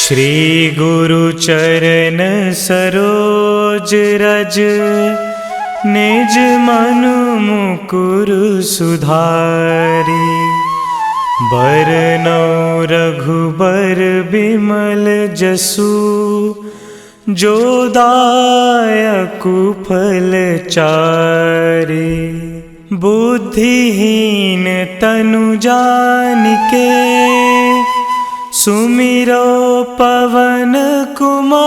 श्री गुरु चरण सरोज रज, निज मनु मुकुर सुधारी। बरनौ रघुबर बिमल जसु, जो दायकु फल चारि। बुद्धिहीन तनु जानिके, सुमिरो पवन कुमार।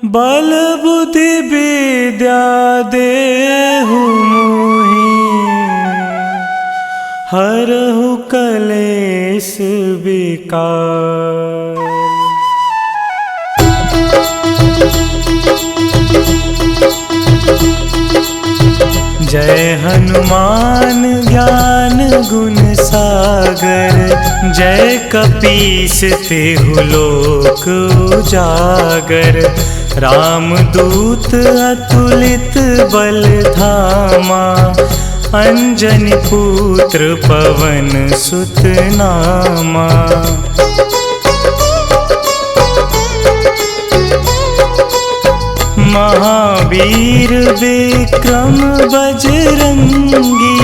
बल बुद्धि विद्या देहु मोहि, हरहु कलेश विकार। जय हनुमान ज्ञान गुण सागर, जय कपीस तिहु लोक उजागर। रामदूत अतुलित बल धामा, अंजनी पुत्र पवन सुत नामा। महावीर विक्रम बजरंगी,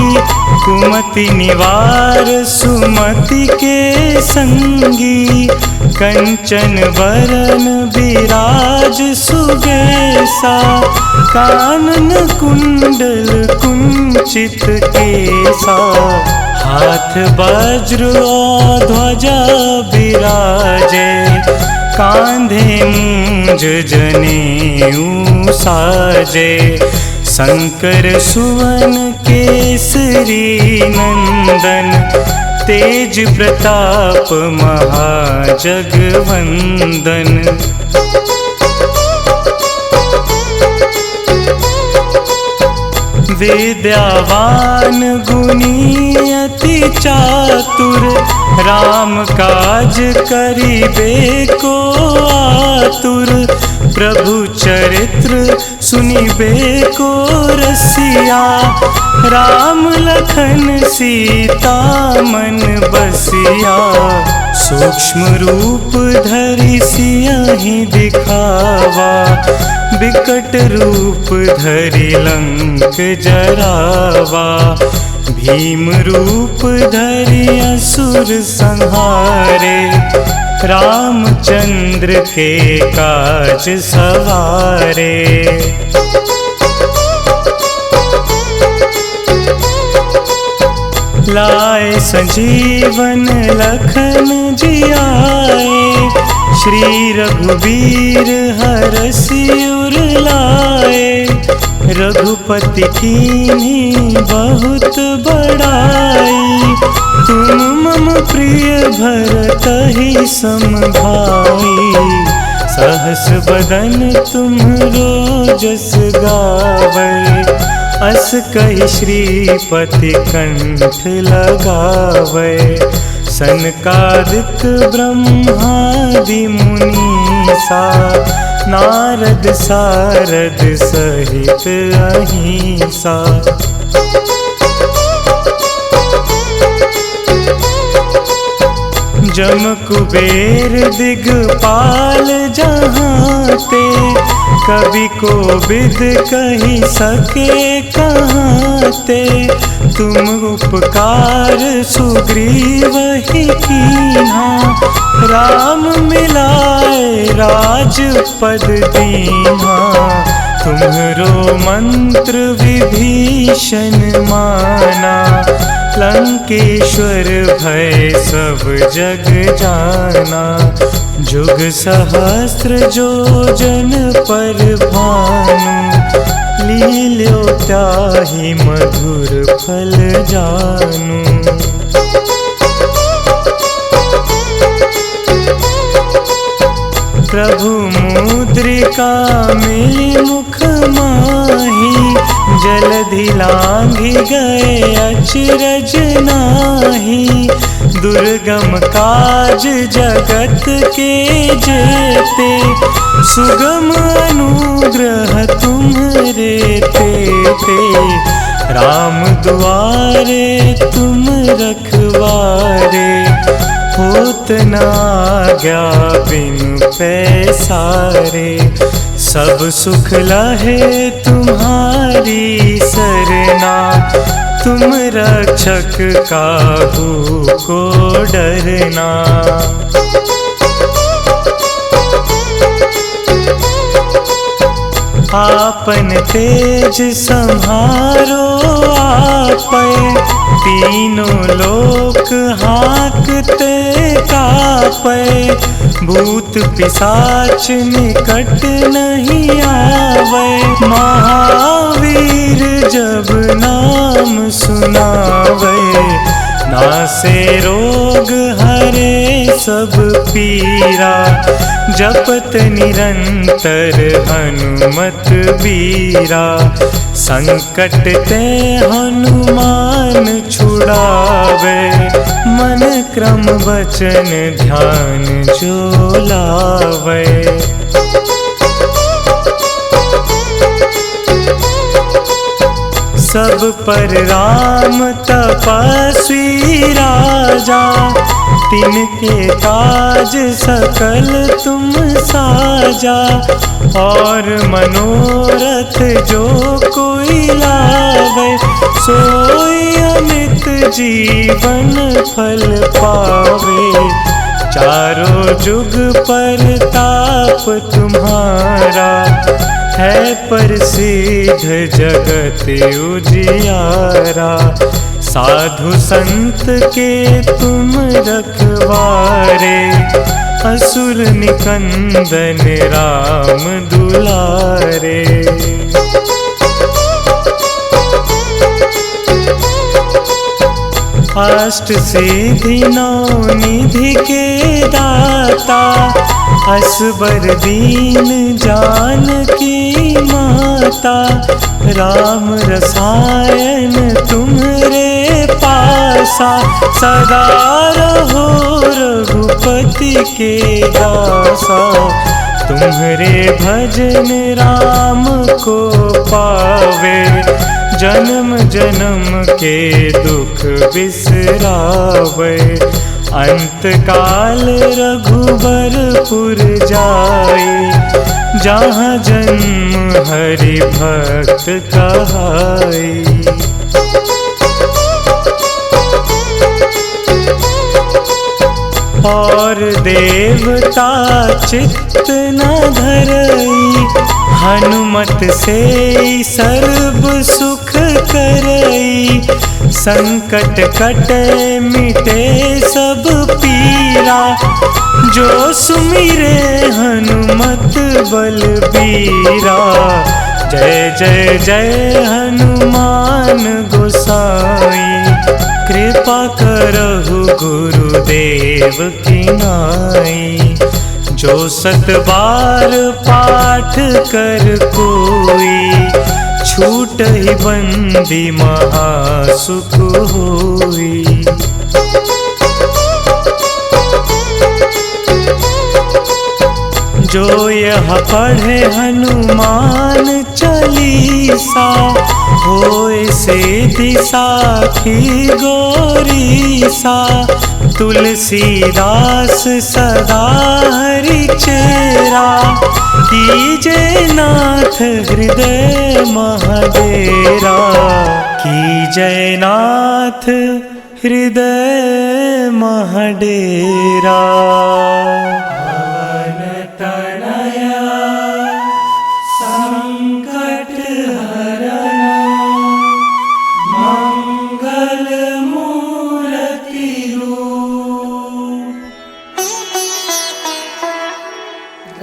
कुमति निवार सुमति के संगी। कंचन वरन विराज सुबेसा, कानन कुंडल कुंचित केसा। हाथ वज्र और ध्वजा विराजे, कांधे मूंज जनेऊ साजे। शंकर सुवन केसरी नंदन, तेज प्रताप महाजगवंदन। विद्यावान गुणी अति चातुर, राम काज करिबे को आतुर। प्रभु चरित्र सुनिबे को रसिया, राम लखन सीता मन बसिया। सूक्ष्म रूप धरि सियहि दिखावा, बिकट रूप धरि लंक जरावा। भीम रूप धरि असुर संहारे, रामचंद्र के काज सवारे। लाए संजीवन लखन जियाए, श्री रघुवीर हरषि उर लाए। रघुपति कीन्ही बहुत बड़ाई, तुम मम प्रिय भरतहि सम भाई। सहस बदन तुम्हरो जस गावै, अस कहि श्रीपति कंठ लगावै। सनकादिक ब्रह्मादि मुनीसा, नारद सारद सहित अहिंसा। जम कुबेर दिगपाल जहांते, कवि कोविद कहि सके कहाते। तुम उपकार सुग्रीवहि कीन्हा, राम मिलाए राजपद दीन्हा। तुम्हरो मंत्र विभीषण माना, लंकेश्वर भय सब जग जाना। जुग सहस्त्र जो जन पर भानु, लील्यो ताहि मधुर फल जानू। प्रभु मुद्रिका मिली मुख माही, जलधि लांघि गए अचरज नाही। दुर्गम काज जगत के जेते, सुगम अनुग्रह तुम्हरे तेते। राम दुआरे तुम रखवारे, होत न आज्ञा बिनु पैसारे। सब सुख लहे तुम्हारी सरना, तुम रक्षक काहू को डरना। आपन तेज संहारो आपै, तीनों लोक हाँकते कापै। भूत पिशाच निकट नहीं आवे, महावीर जब नाम सुनावे। नासे रोग हरे सब पीरा, जपत निरंतर हनुमत बीरा। संकट ते हनुमान छुड़ावे, मन क्रम वचन ध्यान जो लावे। सब पर राम तपस्वी राजा, तिनके काज सकल तुम साजा। और मनोरथ जो कोई लावे, सोई अमित जीवन फल पावे। चारों जुग परताप तुम्हारा, है प्रसिद्ध जगत उजियारा। साधु संत के तुम रखवारे, असुर निकंदन राम दुलारे। अष्ट सिद्धि नौ निधि के दाता, असबर दीन जानकी माता। राम रसायन तुम्हरे पासा, सदा रहो रघुपति के दासा। तुम्हरे भजन राम को पावे, जन्म जन्म के दुख बिसरावे। अंत काल रघुबरपुर जाई, जहाँ जन्म हरि भक्त कहाई। और देवता चित्त न धरई, हनुमत से सर्व सुख करई। संकट कटे मिटे सब पीरा, जो सुमिरे हनुमत बलबीरा। जय जय जय हनुमान गोसाई, कृपा करहु गुरुदेव की नाई। जो सत बार पाठ कर कोई, छूट ही बंदी महासुख होई। जो यह पढ़े हनुमान चालीसा, होए सिद्धि साखी गौरीसा। तुलसीदास सदा हरि चेरा, कीजे नाथ हृदय महडेरा। कीजे नाथ हृदय महडेरा।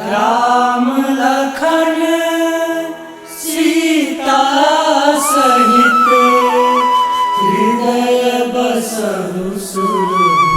राम लखन सीता सहित, हृदय बसहु सुरभूप।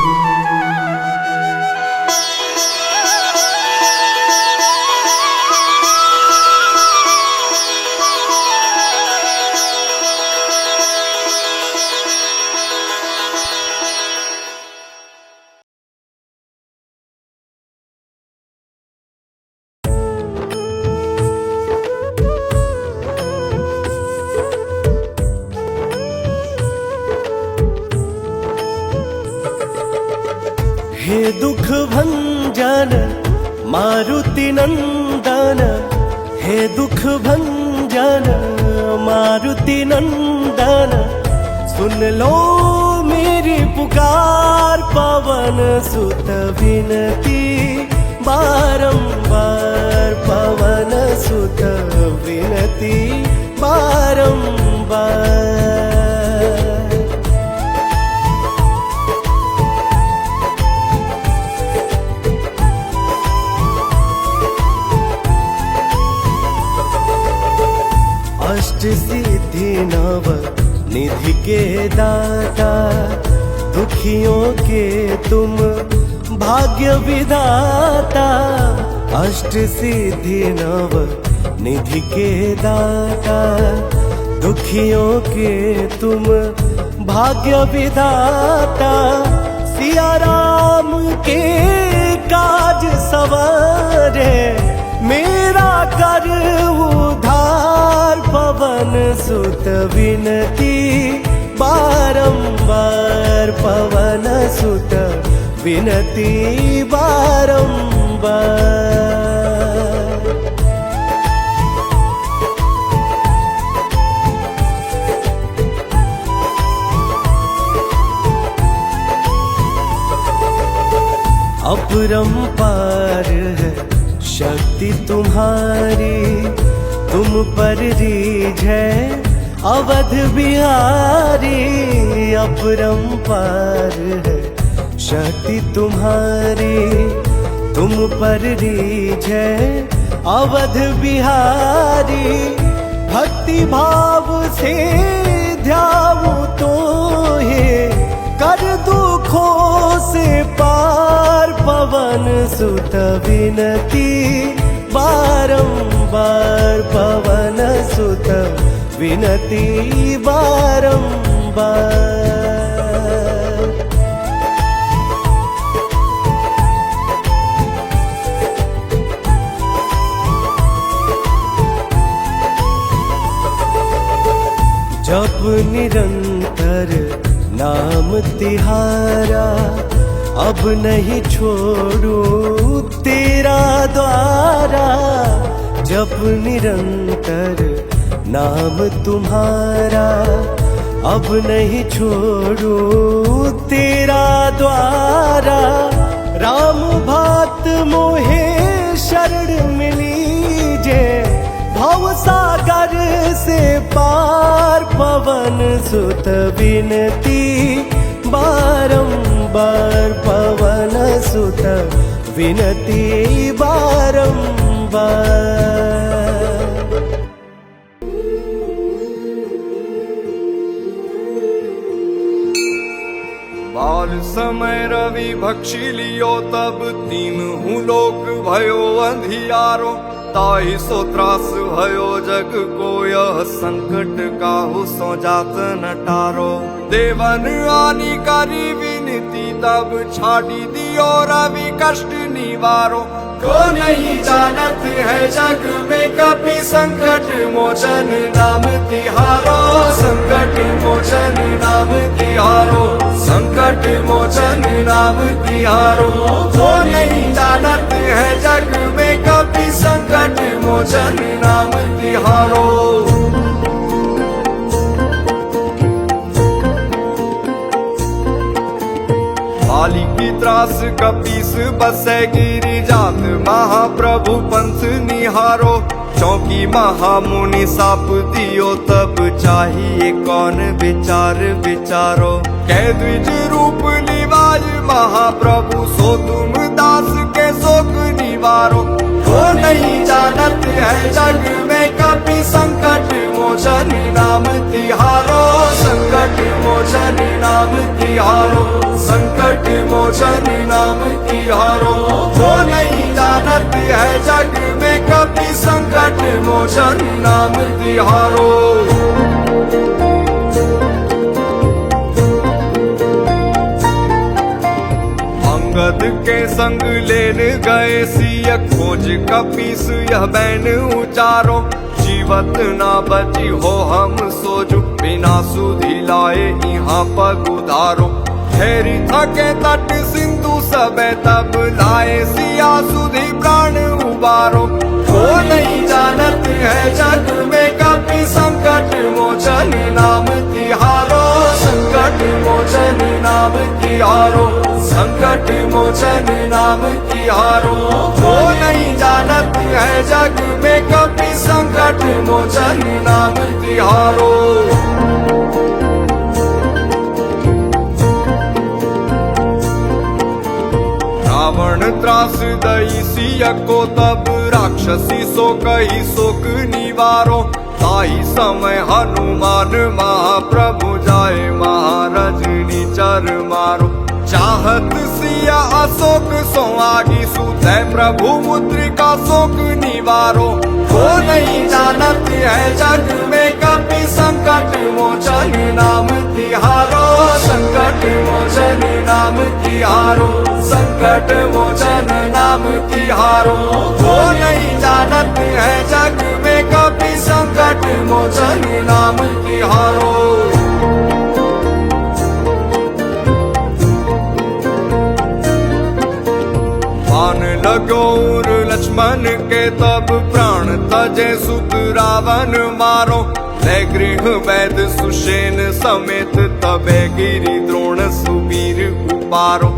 हे दुख भंजन मारुति नंदन, हे दुख भंजन मारुति नंदन, सुन लो मेरी पुकार पवन सुत विनती बारंबार, पवन सुत विनती बारंबार। अष्ट सिद्धि नव निधि के दाता, दुखियों के तुम भाग्य विधाता। अष्ट सिद्धि नव निधि के दाता, दुखियों के तुम भाग्य विधाता। सिया राम के काज सवारे, मेरा कर उधार पवन सुत विनती बारंबार, पवन सुत विनती बारंबार। अपरंपार है शक्ति तुम्हारी, तुम पर रीझ है अवध बिहारी। अपरंपार है शक्ति तुम्हारी, तुम पर रीझ है अवध बिहारी। भक्ति भाव से ध्याऊं तो हे, कर दुखों से पार पवन सुत विनती बारंबार, पवन सुत विनती बारंबार। जप निरंतर नाम तिहारा, अब नहीं छोड़ू तेरा द्वारा। जप निरंतर नाम तुम्हारा, अब नहीं छोड़ू तेरा द्वारा। राम भक्त मोहे शरण मिलीजे, भव सागर से पार पवन सुत विनती बारंबार, पवन सुत विनती बारंबार। बाल समय रवि भक्षी लियो, तब तीनहु लोक भयो अंधियारो। ताहि सो त्रास भयो जग को, यह संकट काहू सो जात न टारो। देवन आनी करी विनती, तब छाड़ी दियो रवि कष्ट निवारो। को नहीं जानत है जग में कपि, संकट मोचन नाम तिहारो। संकट मोचन नाम तिहारो, संकट मोचन नाम तिहारो। को नहीं जानत है जग में कपि, संकट मोचन नाम तिहारो। बाली की त्रास कपीस बसे गिरी जात, महाप्रभु पंथ निहारो। चौकी महामुनि साप दियो, तब चाहिए कौन विचार विचारो। कह द्विज रूप निवाज महाप्रभु, सो तुम दास के शोक निवारो। को नहीं जानत है जग में कपि, संकट मोचन नाम तिहारो। संकट मोचन नाम तिहारो, संकट मोचन नाम तिहारो। को नहीं जानत है जग में कपि, संकट मोचन नाम तिहारो। अंगद के संग लेन गए सिय, खोज कपीस यह बैन उचारो। जीवत ना बची हो हम सोजु, बिना सुधि लाए यहाँ पग उधारो। ठहरी थके तट सिंधु सबे तब लाए सिया सुधी प्राण उबारो। वो नहीं जानत है जग में कभी संकट मोचन नाम तिहारो, संकट मोचन नाम तिहारो, संकट मोचन नाम तिहारो। वो नहीं जानत है जग में कभी संकट मोचन नाम तिहारो। रावण त्रास दई सिया को तब राक्षसी सो कही शोक निवारो। ताई समय हनुमान महाप्रभु जाए महारजनी चर मारो। चाहत सिया अशोक सो आगी सुते प्रभु मुद्रिका शोक निवारो। वो नहीं जानत है जग में कभी संकट मोचन नाम तिहारो, संकट मोचन नाम तिहारो, संकट मोचन नाम तिहारो। वो नहीं जानत है जग में कभी संकट मोचन नाम तिहारो। बाण लगोर लक्ष्मण के तब प्राण तजे सुत रावण मारो। ले गृह वैद सुषेण समेत तबे गिरि द्रोण सुवीर उपारो।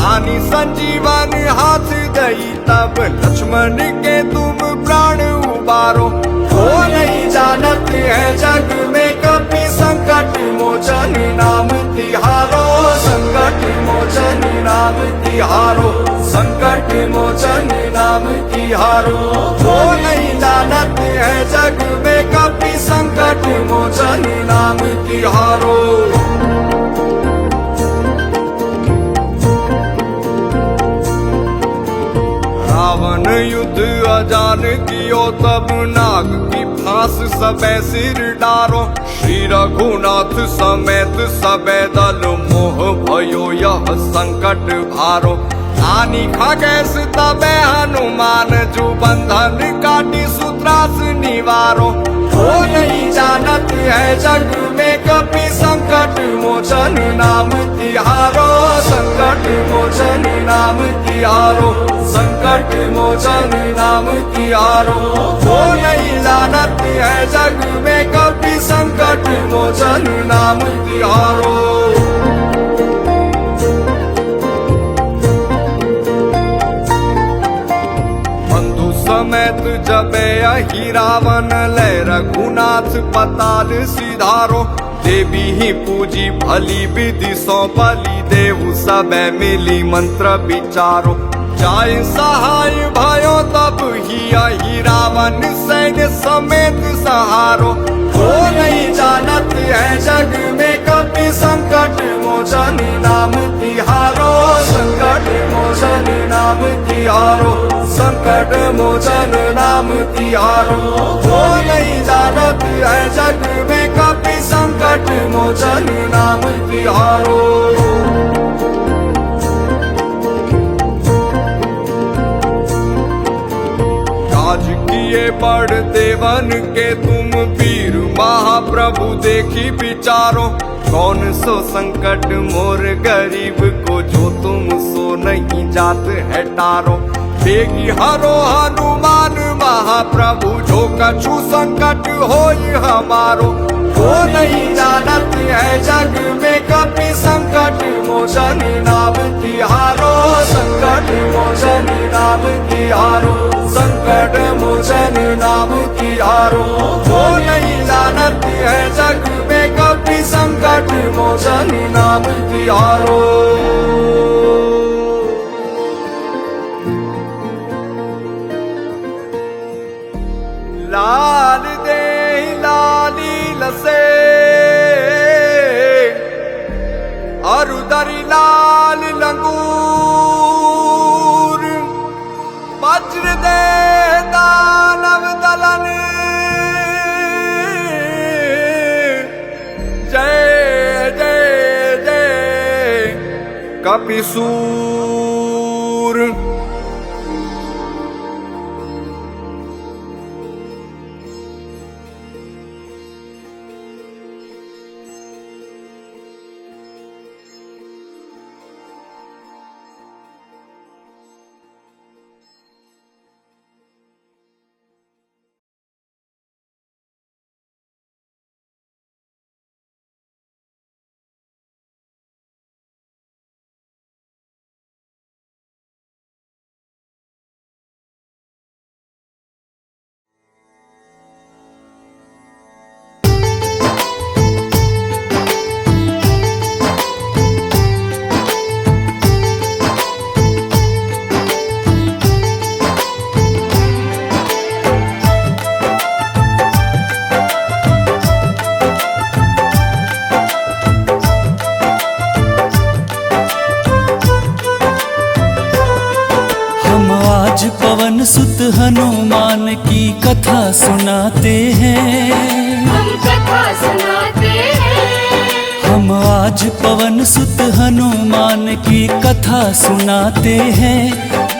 आनी संजीवन हाथ दई तब लक्ष्मण के तुम प्राण उबारो। वो नहीं जानत है जग में कभी संकट मोचन नाम तिहारो, संकट मोचन नाम तिहारो, संकट मोचन नाम तिहारो। वो नहीं जानत है जग में कभी संकट मोचन नाम तिहारो। रावण युद्ध अजान कियो तब नाग की फांस सबे सिर डारो। श्री रघुनाथ समेत सबे दल मोह भयो यह संकट भारो। आनी खगेश तबे हनुमान जू बंधन काटी सूत्रास निवारो। वो नहीं जानत है जग में कभी संकट मोचन नाम तिहारो, संकट मोचन नाम तिहारो, संकट मोचन नाम तिहारो। वो नहीं जानत है जग में कभी संकट मोचन नाम तिहारो। समेत जबे अहि रावण ले रघुनाथ पताल सिधारो। देवी ही पूजी भली विधि सौ बलि देहु सबे मिली मंत्र विचारो। जाय सहाय भयो तब ही अहि रावण सैन्य समेत सहारो। वो नहीं जानत है जग में कभी संकट मोचन नाम तिहारो, संकट मोचन नाम तिहारो, संकट मोचन नाम तिहारो। वो नहीं जानत है जग में कभी संकट मोचन नाम तिहारो। राज किए बड़ देवन के तुम वीर महाप्रभु देखी विचारो। कौन सो संकट मोर गरीब को जो तुम सो नहीं जात है टारो। बेगी हरो हनुमान महाप्रभु जो कछु संकट होई हमारो। वो नहीं जानत है जग में कभी संकट मोचन नाम तिहारो, संकट मोचन नाम तिहारो, संकट मोचन नाम तिहारो। वो नहीं जानत है जग में कभी संकट मोचन नाम तिहारो। लाल दे लाली लसे अरुदरी लाल लंगूर। वज्र दे दानव दलन जय जय जय कपिसूर। पवन सुत हनुमान की कथा सुनाते हैं। हम कथा सुनाते हैं। हम आज पवन सुत हनुमान की कथा सुनाते हैं,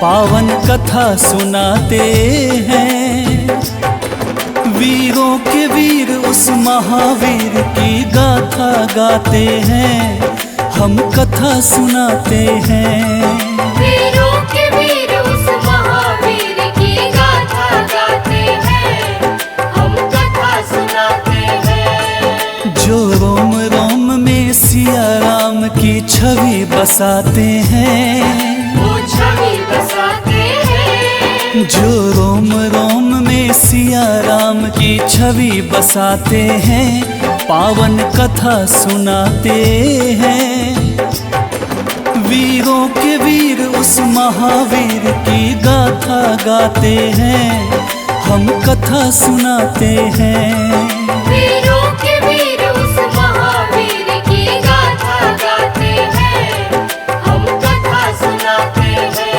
पावन कथा सुनाते हैं। वीरों के वीर उस महावीर की गाथा गाते हैं, हम कथा सुनाते हैं। वीरों के वीर उस महावीर की गाथा गाते हैं, हम कथा सुनाते हैं। जो रोम रोम में सिया राम की छवि बसाते हैं, वो छवि बसाते हैं। जो रोम रोम में सिया राम की छवि बसाते हैं, पावन कथा सुनाते हैं। वीरों के वीर उस महावीर की गाथा गाते हैं, हम कथा सुनाते हैं। वीरों के वीर उस महावीर की गाथा गाते हैं, हम कथा सुनाते हैं।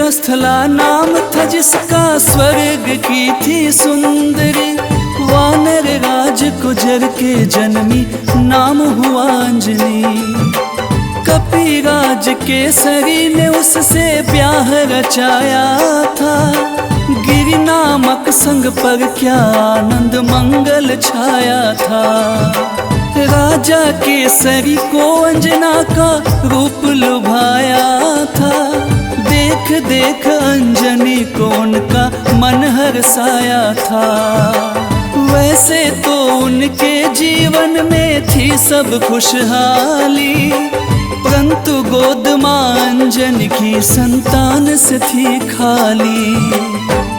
स्थला नाम था जिसका, स्वर्ग की थी सुंदरी। वानर राज गुजर के जन्मी, नाम हुआ अंजनी। कपिराज केसरी ने उससे ब्याह रचाया था, गिरि नामक संग पर क्या आनंद मंगल छाया था। राजा केसरी को अंजना का रूप लुभाया था, देख देख अंजनी को उनका मन हर्षाया था। वैसे तो उनके जीवन में थी सब खुशहाली, परंतु गोद मां अंजनी की संतान से थी खाली।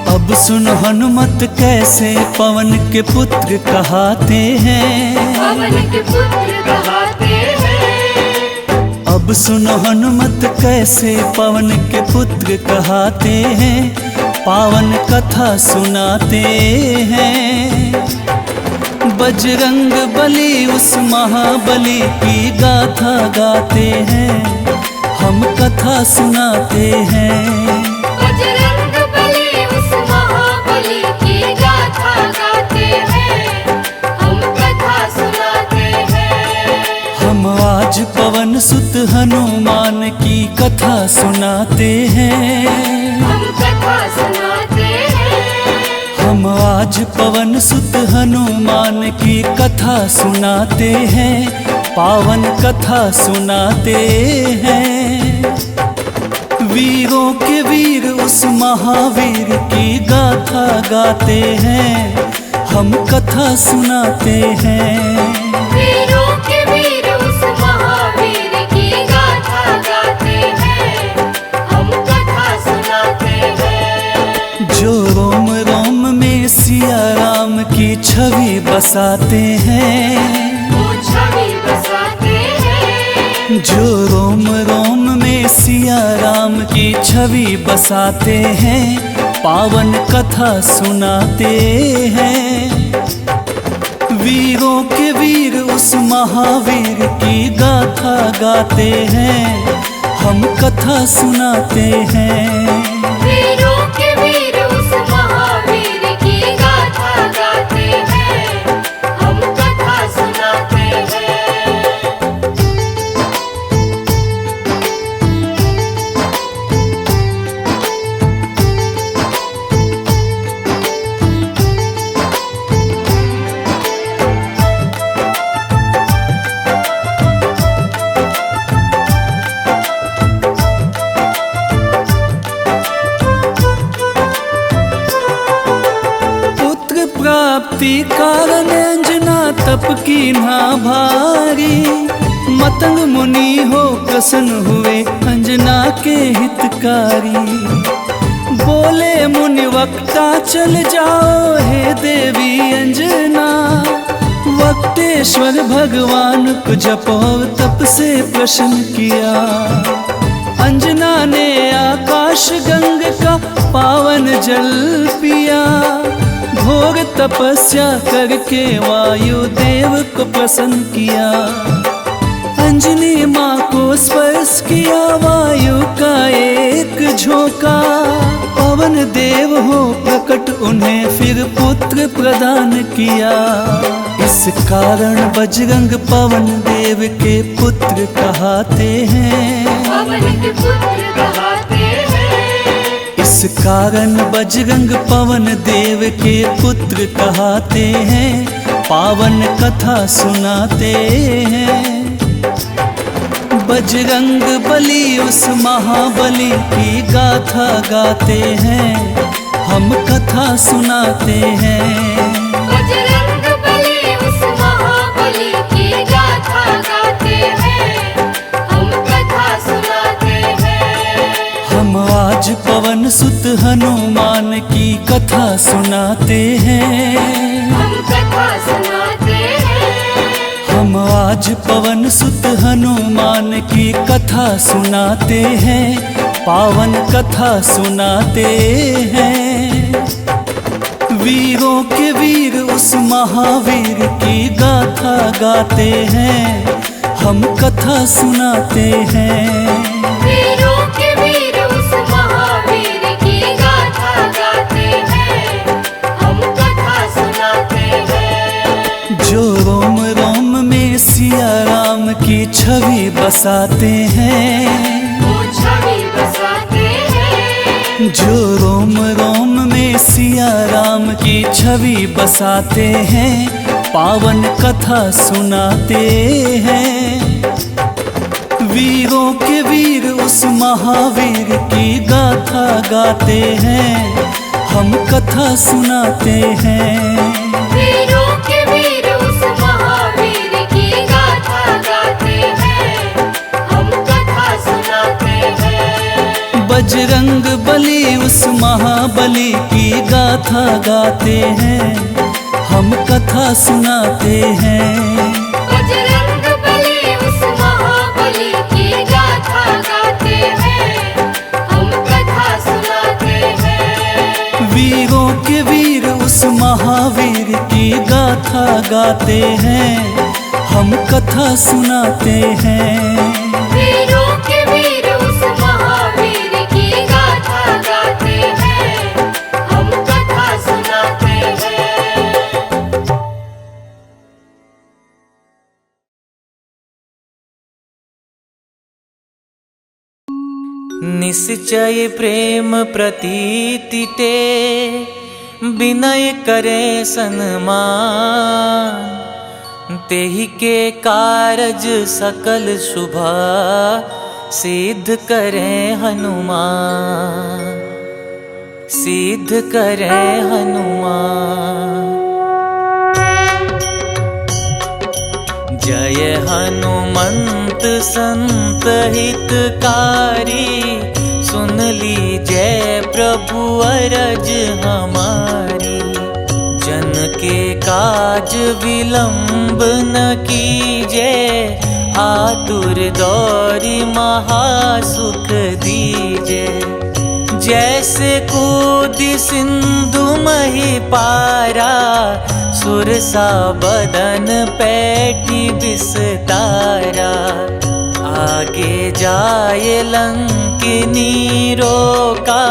अब सुन हनुमत कैसे पवन के पुत्र कहाते हैं, पवन के पुत्र कहाते हैं। अब सुनो हनुमत कैसे पवन के पुत्र कहाते हैं, पावन कथा सुनाते हैं। बजरंग बली उस महाबली की गाथा गाते हैं, हम कथा सुनाते हैं। बजरंग बली उस महाबली की गाथा गाते हैं, हम कथा सुनाते हैं। हम आज पवन सुत हनुमान की कथा सुनाते हैं। हम कथा सुनाते हैं। हम आज पवन सुत हनुमान की कथा सुनाते हैं, पावन कथा सुनाते हैं। वीरों के वीर उस महावीर की गाथा गाते हैं, हम कथा सुनाते हैं। वीरों के वीर उस महावीर की गाथा गाते हैं, हम कथा सुनाते हैं। जो रोम रोम में सिया राम की छवि बसाते हैं, वो छवि बसाते हैं। जो रोम रोम में सिया राम की छवि बसाते हैं, पावन कथा सुनाते हैं। वीरों के वीर उस महावीर की गाथा गाते हैं, हम कथा सुनाते हैं। वीरों के वीर उस महावीर की गाथा गाते हैं, हम कथा सुनाते हैं। प्राप्ति कारण अंजना तप की ना भारी। मतंग मुनि हो प्रसन्न हुए अंजना के हितकारी। बोले मुनि वक्ता चल जाओ हे देवी अंजना, वक्ते परमेश्वर भगवान को जप और तप से प्रसन्न किया। अंजना ने आकाश गंग का पावन जल पिया। घोर तपस्या करके वायु देव को प्रसन्न किया। अंजनी माँ को स्पर्श किया वायु का एक झोंका। पवन देव हो प्रकट उन्हें फिर पुत्र प्रदान किया। इस कारण बजरंग पवन देव के पुत्र कहते हैं। पवन के पुत्र कहते हैं। इस कारण बजरंग पवन देव के पुत्र कहते हैं। पावन कथा सुनाते हैं। बजरंग बली उस महाबली की गाथा गाते हैं। हम कथा सुनाते हैं। बजरंग बली उस महाबली की गाथा गाते हैं। हम कथा सुनाते हैं। हम आज पवन सुत हनुमान की कथा सुनाते हैं। हम कथा सुनाते हैं। हम आज पवन सुत हनुमान की कथा सुनाते हैं। पावन कथा सुनाते हैं। वीरों के वीर उस महावीर की गाथा गाते हैं। हम कथा सुनाते हैं। वीरों के वीर उस महावीर की गाथा गाते हैं। हम कथा सुनाते हैं। जो रोम रोम में सिया राम की छवि बसाते हैं। वो छवि बसाते हैं। जो रोम रोम में सिया राम की छवि बसाते हैं। पावन कथा सुनाते हैं। वीरों के वीर उस महावीर की गाथा गाते हैं। हम कथा सुनाते हैं। वीरों के वीर उस महावीर की गाथा गाते हैं। हम कथा सुनाते हैं। बजरंग बली उस महाबली की गाथा गाते हैं। हम कथा सुनाते हैं। बजरंग बली उस महाबली की गाथा गाते हैं। हम कथा सुनाते हैं। वीरों के वीर उस महावीर की गाथा गाते हैं। हम कथा सुनाते हैं। वीरों के वीर उस महावीर की गाथा गाते हैं। हम कथा सुनाते हैं। निश्चय प्रेम प्रतीति ते विनय करे सन्मान। तेहि के कारज सकल शुभ सिद्ध करे हनुमान। सिद्ध करे हनुमान। जय हनुमंत संत हितकारी। सुन लीजय प्रभु अरज हमारी। जन के काज विलंब न कीजे। आतुर दौरी महासुख दीजे। जैसे कूदी सिंधु मही पारा। सुरसा बदन पैठी विस्तारा। आगे जाए लंकिनी रोका।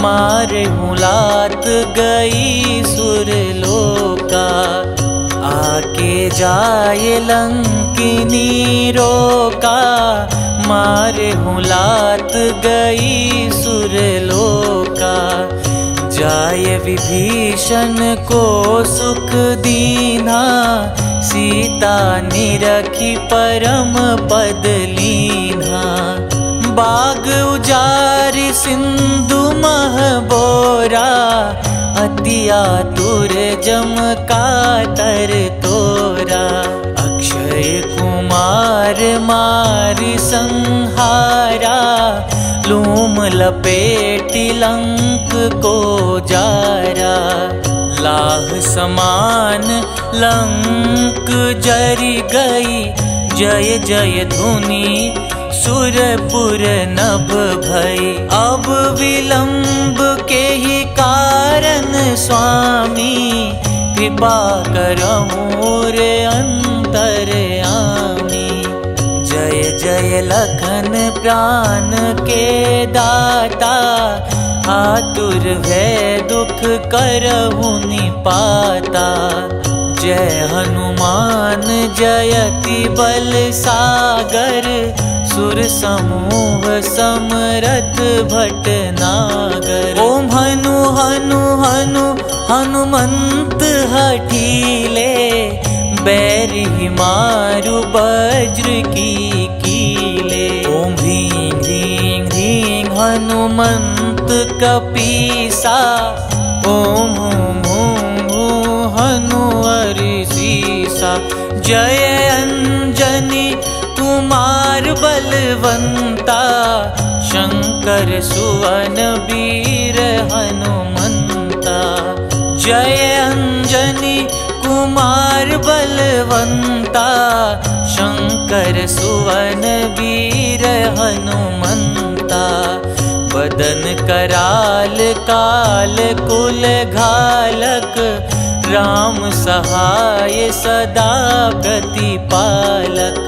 मारे मुलात गई सुरलोका। आगे जाए लंकिनी रोका। मारे मुलात गई सुरलोका। जाय विभीषण को सुख दीना। सीता निरखी परम पद लीना। बाग उजारि सिंधु मह बोरा। अति आतुर जम कातर तोरा। अक्षय कुमार मारि संहारा। लूम लपेटी लंक को जारा। लाह समान लंक जरि गई, जय जय धुनि सुरपुर नभ भई। अब विलंब के ही कारण स्वामी, कृपा करहु रे अंतरयामी। जय जय लखन प्राण के दाता, आतुर भय दुख करहु निपाता। जय हनुमान जयति बल सागर, सुर समूह समरथ भटनागर। ओम हनु हनु हनु हनुमंत हठीले, बैरि मारु वज्र की कीले। ओम ह्रीं ह्रीं ह्रीं हनुमंत कपीसा, ओम हूं हूं हूं हनु हरिसीसा। जय अंजनी कुमार बलवंता, शंकर सुवन वीर हनुमंता। जय अंजनी कुमार बलवंता, शंकर सुवन वीर हनुमंता। बदन कराल काल कुल घालक, राम सहाय सदा प्रतिपालक।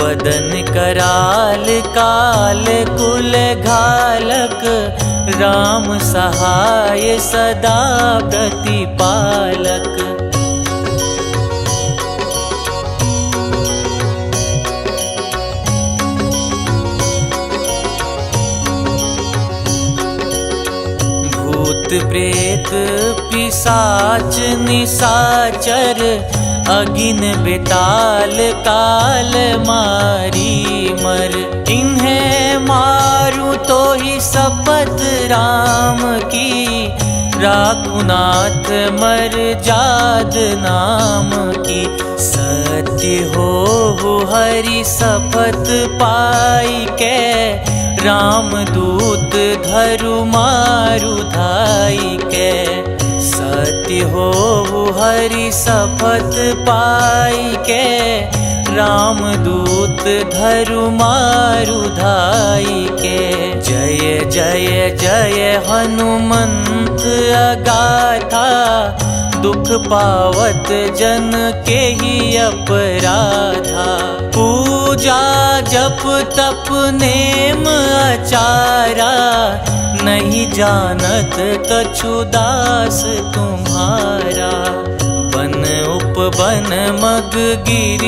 बदन कराल काल कुल घालक, राम सहाय सदा प्रतिपालक। भूत प्रेत पिशाच निशाचर, अगिन बेताल काल मारी मर। इन्हें मारू तो ही शपथ राम की, राखुनाथ मर जाद नाम की। सत्य हो हरि शपथ पाई के, राम दूत धरु मारु धाई के। सत्य हो हरि शपथ पाई के, राम दूत धरु मारु धाई के। जय जय जय हनुमंत अगाथा, दुख पावत जन के ही अपराधा। पूजा जप तप नेम आचारा, नहीं जानत कछु दास तुम्हारा। बन उपवन मग गिरि